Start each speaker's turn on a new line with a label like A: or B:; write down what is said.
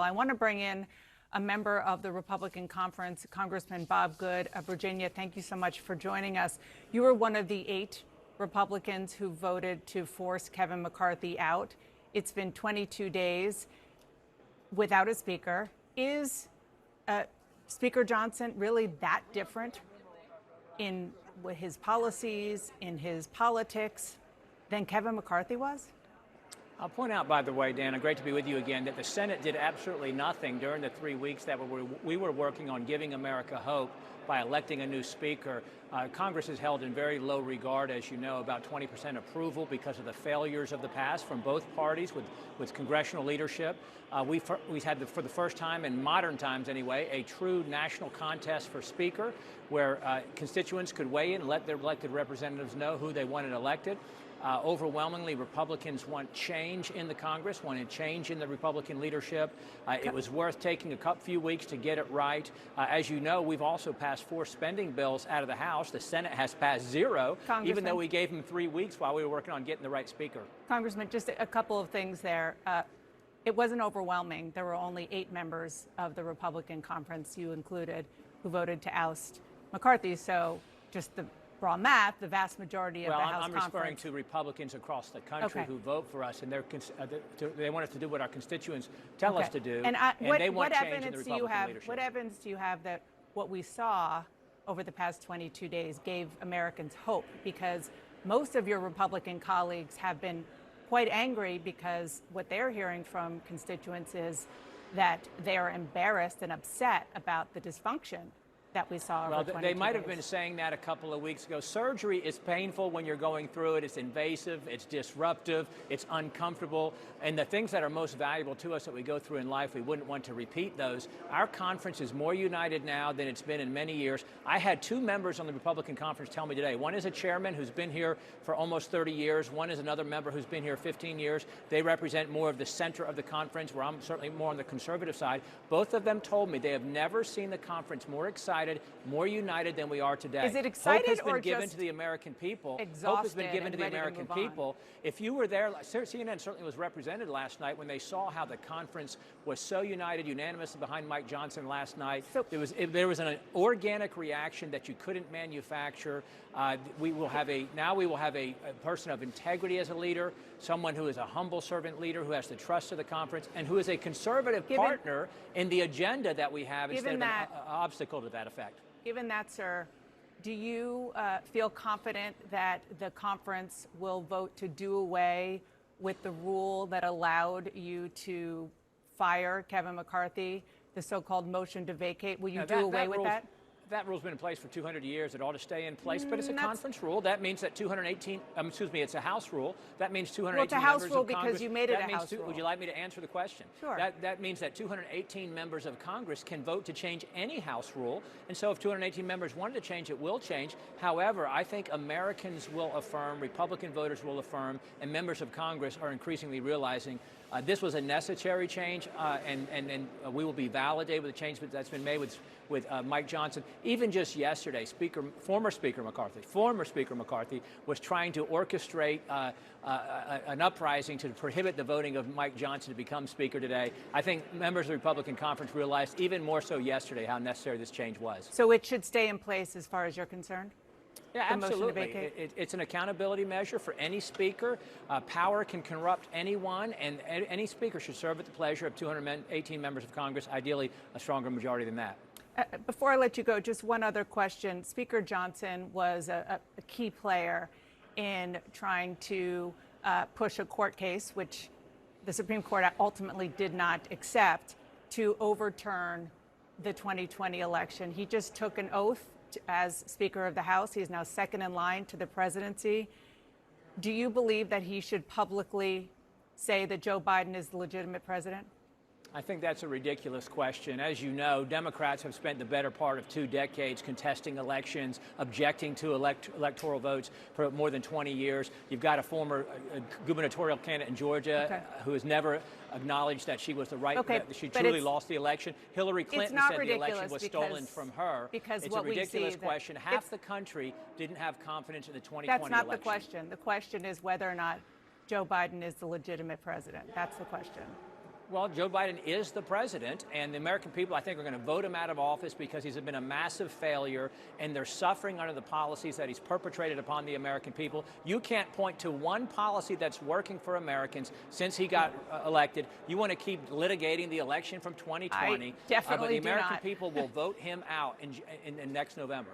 A: I want to bring in a member of the Republican Conference, Congressman Bob Good of Virginia. Thank you so much for joining us. You were one of the 8 Republicans who voted to force Kevin McCarthy out. It's been 22 days without a speaker. Is Speaker Johnson really that different in his policies, in his politics, than Kevin McCarthy was?
B: I'll point out, by the way, Dana, great to be with you again, that the Senate did absolutely nothing during the 3 weeks that we were working on giving America hope by electing a new speaker. Congress is held in very low regard, as you know, about 20% approval because of the failures of the past from both parties with congressional leadership. We've had, for the first time in modern times anyway, a true national contest for speaker where constituents could weigh in and let their elected representatives know who they wanted elected. Overwhelmingly, Republicans want change in the Congress, wanted change in the Republican leadership. It was worth taking a few weeks to get it right. As you know, we've also passed 4 spending bills out of the House. The Senate has passed 0, even though we gave them 3 weeks while we were working on getting the right speaker.
A: Congressman, just a couple of things there. It wasn't overwhelming. There were only 8 members of the Republican Conference, you included, who voted to oust McCarthy. So just the raw math, the vast majority of the House Conference.
B: I'm referring to Republicans across the country who vote for us, and they want us to do what our constituents tell us to do,
A: and
B: they want change in the Republican leadership.
A: What evidence do you have that what we saw over the past 22 days gave Americans hope? Because most of your Republican colleagues have been quite angry because what they're hearing from constituents is that they are embarrassed and upset about the dysfunction that we saw over 22 days.
B: They might have been saying that a couple of weeks ago. Surgery is painful when you're going through it. It's invasive, it's disruptive, it's uncomfortable. And the things that are most valuable to us that we go through in life, we wouldn't want to repeat those. Our conference is more united now than it's been in many years. I had 2 members on the Republican conference tell me today. One is a chairman who's been here for almost 30 years. One is another member who's been here 15 years. They represent more of the center of the conference, where I'm certainly more on the conservative side. Both of them told me they have never seen the conference more excited, more united than we are today.
A: Is it excited
B: Hope has been
A: or
B: given
A: just
B: to the American people.
A: exhausted?
B: Hope has been given to the American people. If you were there, CNN certainly was represented last night when they saw how the conference was so united, unanimously behind Mike Johnson last night. So there was an organic reaction that you couldn't manufacture. We will have a person of integrity as a leader, someone who is a humble servant leader, who has the trust of the conference, and who is a conservative partner in the agenda that we have instead of an obstacle to that effect.
A: Given that, sir, do you feel confident that the conference will vote to do away with the rule that allowed you to fire Kevin McCarthy, the so-called motion to vacate? Will you do away with that?
B: That rule's been in place for 200 years. It ought to stay in place, but it's a conference rule. That means that 218, it's a House rule. That means 218
A: members of Congress. Well, it's a House rule because you made it a House rule.
B: Would you like me to answer the question?
A: Sure.
B: That means that 218 members of Congress can vote to change any House rule. And so if 218 members wanted to change, it will change. However, I think Americans will affirm, Republican voters will affirm, and members of Congress are increasingly realizing this was a necessary change, and we will be validated with the change that's been made with Mike Johnson. Even just yesterday, former Speaker McCarthy was trying to orchestrate an uprising to prohibit the voting of Mike Johnson to become Speaker today. I think members of the Republican Conference realized even more so yesterday how necessary this change was.
A: So it should stay in place as far as you're concerned?
B: Yeah, absolutely. It's an accountability measure for any speaker. Power can corrupt anyone, and any speaker should serve at the pleasure of 218 members of Congress, ideally a stronger majority than that.
A: Before I let you go, just one other question. Speaker Johnson was a key player in trying to push a court case, which the Supreme Court ultimately did not accept, to overturn the 2020 election. He just took an oath as Speaker of the House. He is now second in line to the presidency. Do you believe that he should publicly say that Joe Biden is the legitimate president?
B: I think that's a ridiculous question. As you know, Democrats have spent the better part of 2 decades contesting elections, objecting to electoral votes for more than 20 years. You've got a former gubernatorial candidate in Georgia who has never acknowledged that she was the right, that she truly lost the election. Hillary Clinton said the election was stolen from her. It's a ridiculous question. Half the country didn't have confidence in the 2020 election.
A: That's not the question. The question is whether or not Joe Biden is the legitimate president. That's the question.
B: Well, Joe Biden is the president, and the American people, I think, are going to vote him out of office because he's been a massive failure, and they're suffering under the policies that he's perpetrated upon the American people. You can't point to one policy that's working for Americans since he got elected. You want to keep litigating the election from 2020.
A: I definitely
B: but the
A: do
B: American
A: not.
B: people will vote him out in next November.